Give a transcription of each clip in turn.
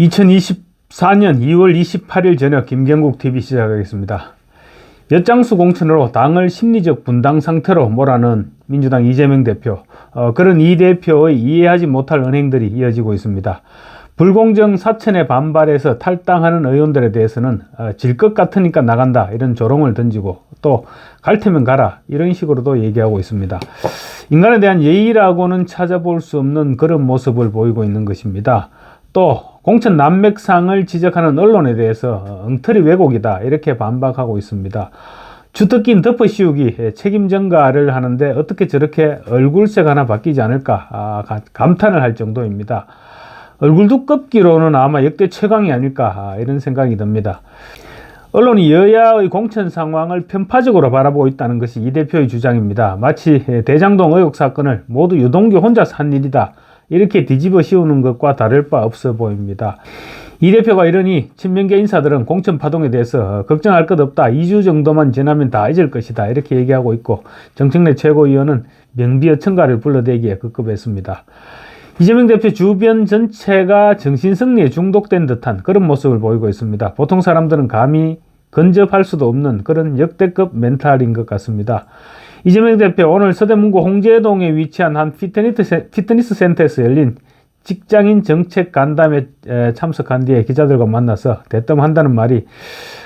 2024년 2월 28일 저녁 김경국 TV 시작하겠습니다. 엿장수 공천으로 당을 심리적 분당 상태로 몰아넣은 민주당 이재명 대표, 그런 이 대표의 이해하지 못할 언행들이 이어지고 있습니다. 불공정 사천에 반발해서 탈당하는 의원들에 대해서는 질 것 같으니까 나간다 이런 조롱을 던지고, 또 갈 테면 가라 이런 식으로도 얘기하고 있습니다. 인간에 대한 예의라고는 찾아볼 수 없는 그런 모습을 보이고 있는 것입니다. 또 공천 난맥상을 지적하는 언론에 대해서 엉터리 왜곡이다 이렇게 반박하고 있습니다. 주특기인 덮어씌우기 책임 전가를 하는데 어떻게 저렇게 얼굴색 하나 바뀌지 않을까 감탄을 할 정도입니다. 얼굴 두껍기로는 아마 역대 최강이 아닐까 이런 생각이 듭니다. 언론이 여야의 공천 상황을 편파적으로 바라보고 있다는 것이 이 대표의 주장입니다. 마치 대장동 의혹 사건을 모두 유동규 혼자서 한 일이다 이렇게 뒤집어 씌우는 것과 다를 바 없어 보입니다. 이 대표가 이러니 친명계 인사들은 공천 파동에 대해서 걱정할 것 없다, 2주 정도만 지나면 다 잊을 것이다 이렇게 얘기하고 있고, 정청래 최고위원은 명비어천가를 불러대기에 급급했습니다. 이재명 대표 주변 전체가 정신승리에 중독된 듯한 그런 모습을 보이고 있습니다. 보통 사람들은 감히 근접할 수도 없는 그런 역대급 멘탈인 것 같습니다. 이재명 대표 오늘 서대문구 홍제동에 위치한 한 피트니스 센터에서 열린 직장인 정책 간담회 참석한 뒤에 기자들과 만나서 대뜸한다는 말이,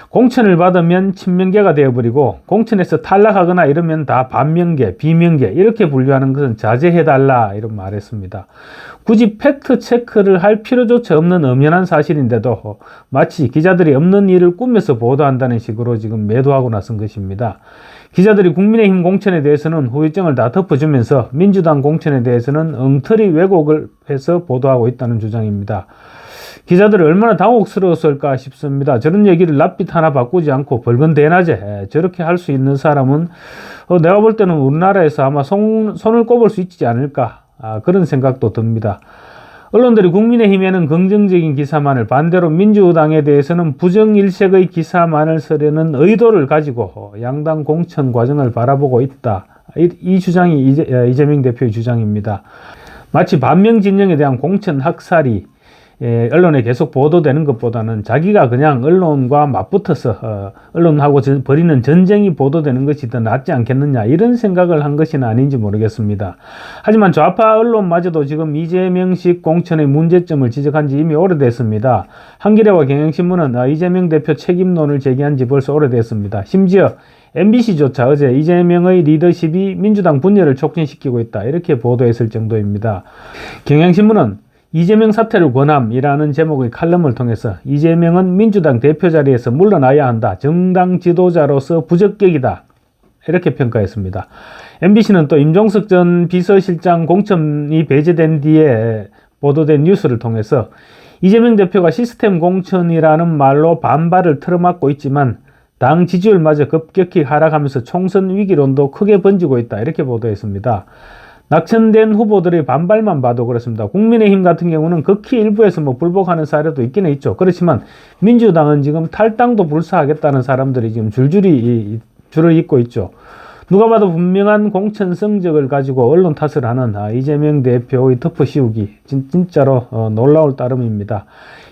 공천을 받으면 친명계가 되어버리고 공천에서 탈락하거나 이러면 다 반명계, 비명계 이렇게 분류하는 것은 자제해달라 이런 말했습니다. 굳이 팩트 체크를 할 필요조차 없는 엄연한 사실인데도 마치 기자들이 없는 일을 꾸며서 보도한다는 식으로 지금 매도하고 나선 것입니다. 기자들이 국민의힘 공천에 대해서는 후유증을 다 덮어주면서 민주당 공천에 대해서는 엉터리 왜곡을 해서 보도하고 있다는 주장입니다. 기자들이 얼마나 당혹스러웠을까 싶습니다. 저런 얘기를 낯빛 하나 바꾸지 않고 벌건 대낮에 저렇게 할 수 있는 사람은 내가 볼 때는 우리나라에서 아마 손을 꼽을 수 있지 않을까 그런 생각도 듭니다. 언론들이 국민의힘에는 긍정적인 기사만을, 반대로 민주당에 대해서는 부정일색의 기사만을 쓰려는 의도를 가지고 양당 공천 과정을 바라보고 있다. 이 주장이 이재명 대표의 주장입니다. 마치 반명 진영에 대한 공천 학살이 언론에 계속 보도되는 것보다는 자기가 그냥 언론과 맞붙어서 언론하고 벌이는 전쟁이 보도되는 것이 더 낫지 않겠느냐 이런 생각을 한 것은 아닌지 모르겠습니다. 하지만 좌파 언론마저도 지금 이재명식 공천의 문제점을 지적한 지 이미 오래됐습니다. 한겨레와 경향신문은 이재명 대표 책임론을 제기한 지 벌써 오래됐습니다. 심지어 MBC조차 어제 이재명의 리더십이 민주당 분열을 촉진시키고 있다 이렇게 보도했을 정도입니다. 경향신문은 이재명 사퇴를 권함이라는 제목의 칼럼을 통해서 이재명은 민주당 대표 자리에서 물러나야 한다, 정당 지도자로서 부적격이다 이렇게 평가했습니다. MBC는 또 임종석 전 비서실장 공천이 배제된 뒤에 보도된 뉴스를 통해서 이재명 대표가 시스템 공천이라는 말로 반발을 틀어막고 있지만 당 지지율마저 급격히 하락하면서 총선 위기론도 크게 번지고 있다 이렇게 보도했습니다. 낙천된 후보들의 반발만 봐도 그렇습니다. 국민의힘 같은 경우는 극히 일부에서 불복하는 사례도 있기는 있죠. 그렇지만 민주당은 지금 탈당도 불사하겠다는 사람들이 지금 줄을 잇고 있죠. 누가 봐도 분명한 공천 성적을 가지고 언론 탓을 하는 이재명 대표의 덮어씌우기 진짜로 놀라울 따름입니다.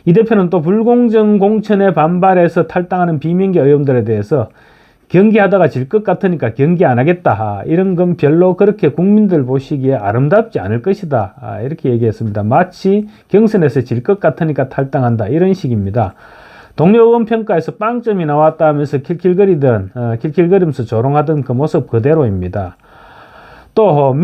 이 대표는 또 불공정 공천에 반발해서 탈당하는 비명계 의원들에 대해서 경기하다가 질 것 같으니까 경기 안 하겠다, 이런 건 별로 그렇게 국민들 보시기에 아름답지 않을 것이다 이렇게 얘기했습니다. 마치 경선에서 질 것 같으니까 탈당한다 이런 식입니다. 동료 의원 평가에서 빵점이 나왔다 하면서 킬킬거리면서 조롱하던 그 모습 그대로입니다. 또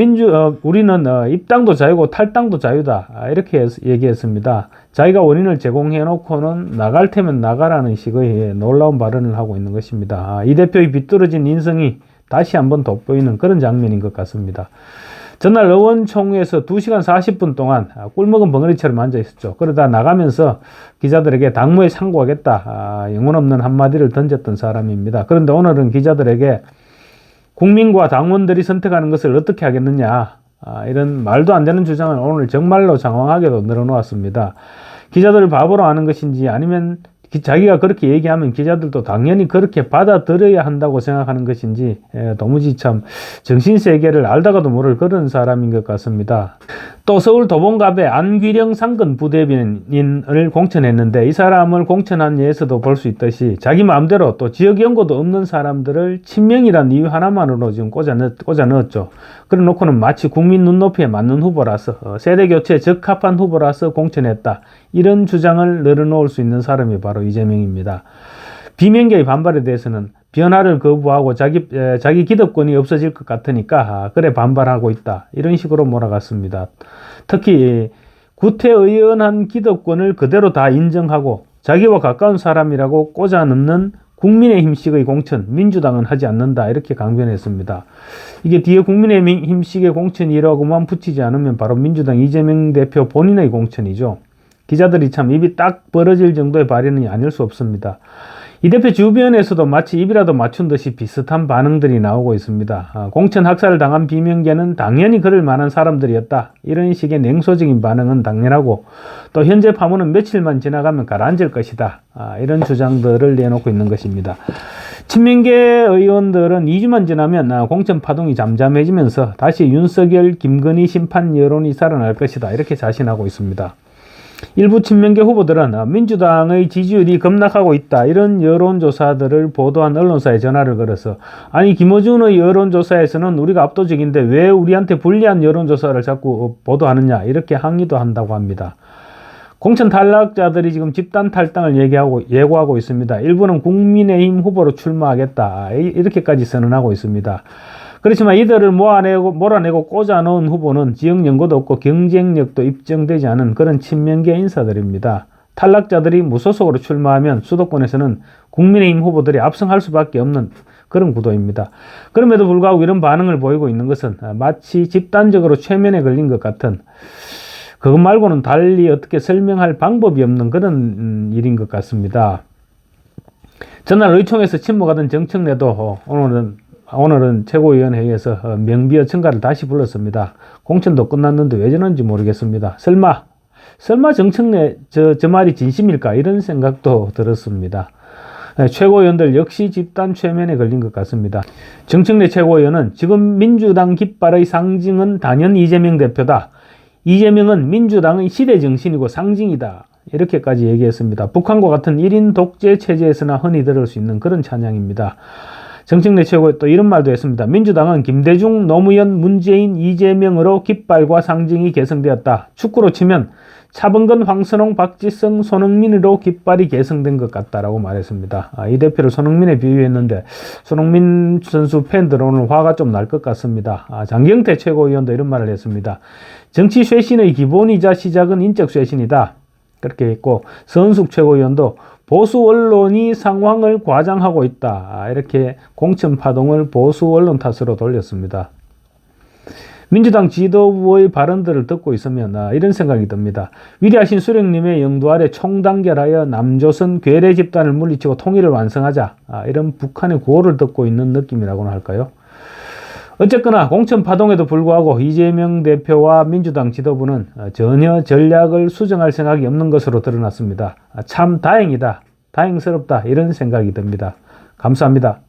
우리는 입당도 자유고 탈당도 자유다 이렇게 얘기했습니다. 자기가 원인을 제공해 놓고는 나갈 테면 나가라는 식의 놀라운 발언을 하고 있는 것입니다. 이 대표의 비뚤어진 인성이 다시 한번 돋보이는 그런 장면인 것 같습니다. 전날 의원총회에서 2시간 40분 동안 꿀먹은 벙어리처럼 앉아 있었죠. 그러다 나가면서 기자들에게 당무에 상고하겠다 영혼 없는 한마디를 던졌던 사람입니다. 그런데 오늘은 기자들에게 국민과 당원들이 선택하는 것을 어떻게 하겠느냐 이런 말도 안 되는 주장을 오늘 정말로 장황하게도 늘어놓았습니다. 기자들을 바보로 아는 것인지, 아니면 자기가 그렇게 얘기하면 기자들도 당연히 그렇게 받아들여야 한다고 생각하는 것인지 도무지 참 정신세계를 알다가도 모를 그런 사람인 것 같습니다. 또 서울 도봉갑에 안귀령 상근 부대변인을 공천했는데 이 사람을 공천한 예에서도 볼 수 있듯이 자기 마음대로 또 지역 연고도 없는 사람들을 친명이란 이유 하나만으로 지금 꽂아 넣었죠. 그래 놓고는 마치 국민 눈높이에 맞는 후보라서 세대교체에 적합한 후보라서 공천했다. 이런 주장을 늘어놓을 수 있는 사람이 바로 이재명입니다. 비명계의 반발에 대해서는 변화를 거부하고 자기 기득권이 없어질 것 같으니까 그래 반발하고 있다. 이런 식으로 몰아갔습니다. 특히 구태의연한 기득권을 그대로 다 인정하고 자기와 가까운 사람이라고 꽂아 넣는 국민의힘식의 공천, 민주당은 하지 않는다. 이렇게 강변했습니다. 이게 뒤에 국민의힘식의 공천이라고만 붙이지 않으면 바로 민주당 이재명 대표 본인의 공천이죠. 기자들이 참 입이 딱 벌어질 정도의 발언이 아닐 수 없습니다. 이 대표 주변에서도 마치 입이라도 맞춘 듯이 비슷한 반응들이 나오고 있습니다. 공천 학살을 당한 비명계는 당연히 그럴 만한 사람들이었다. 이런 식의 냉소적인 반응은 당연하고 또 현재 파문은 며칠만 지나가면 가라앉을 것이다. 이런 주장들을 내놓고 있는 것입니다. 친명계 의원들은 2주만 지나면 공천 파동이 잠잠해지면서 다시 윤석열, 김건희 심판 여론이 살아날 것이다. 이렇게 자신하고 있습니다. 일부 친명계 후보들은 민주당의 지지율이 급락하고 있다. 이런 여론조사들을 보도한 언론사에 전화를 걸어서 아니 김어준의 여론조사에서는 우리가 압도적인데 왜 우리한테 불리한 여론조사를 자꾸 보도하느냐 이렇게 항의도 한다고 합니다. 공천 탈락자들이 지금 집단 탈당을 예고하고 있습니다. 일부는 국민의힘 후보로 출마하겠다. 이렇게까지 선언하고 있습니다. 그렇지만 이들을 몰아내고 꽂아놓은 후보는 지역 연고도 없고 경쟁력도 입증되지 않은 그런 친명계 인사들입니다. 탈락자들이 무소속으로 출마하면 수도권에서는 국민의힘 후보들이 압승할 수밖에 없는 그런 구도입니다. 그럼에도 불구하고 이런 반응을 보이고 있는 것은 마치 집단적으로 최면에 걸린 것 같은 그것 말고는 달리 어떻게 설명할 방법이 없는 그런 일인 것 같습니다. 전날 의총에서 침묵하던 정청래도 오늘은 최고위원회의에서 명비어 청가를 다시 불렀습니다. 공천도 끝났는데 왜 저런지 모르겠습니다. 설마 정청래 저 말이 진심일까 이런 생각도 들었습니다. 최고위원들 역시 집단 최면에 걸린 것 같습니다. 정청래 최고위원은 지금 민주당 깃발의 상징은 단연 이재명 대표다. 이재명은 민주당의 시대 정신이고 상징이다. 이렇게까지 얘기했습니다. 북한과 같은 1인 독재 체제에서나 흔히 들을 수 있는 그런 찬양입니다. 정청래 최고위 또 이런 말도 했습니다. 민주당은 김대중, 노무현, 문재인, 이재명으로 깃발과 상징이 계승되었다. 축구로 치면 차범근, 황선홍, 박지성, 손흥민으로 깃발이 계승된 것 같다라고 말했습니다. 이 대표를 손흥민에 비유했는데 손흥민 선수 팬들 오늘 화가 좀 날 것 같습니다. 장경태 최고위원도 이런 말을 했습니다. 정치 쇄신의 기본이자 시작은 인적 쇄신이다. 그렇게 했고 서은숙 최고위원도 보수 언론이 상황을 과장하고 있다. 이렇게 공천 파동을 보수 언론 탓으로 돌렸습니다. 민주당 지도부의 발언들을 듣고 있으면 이런 생각이 듭니다. 위대하신 수령님의 영도 아래 총단결하여 남조선 괴뢰 집단을 물리치고 통일을 완성하자. 이런 북한의 구호를 듣고 있는 느낌이라고나 할까요? 어쨌거나 공천 파동에도 불구하고 이재명 대표와 민주당 지도부는 전혀 전략을 수정할 생각이 없는 것으로 드러났습니다. 참 다행이다. 다행스럽다. 이런 생각이 듭니다. 감사합니다.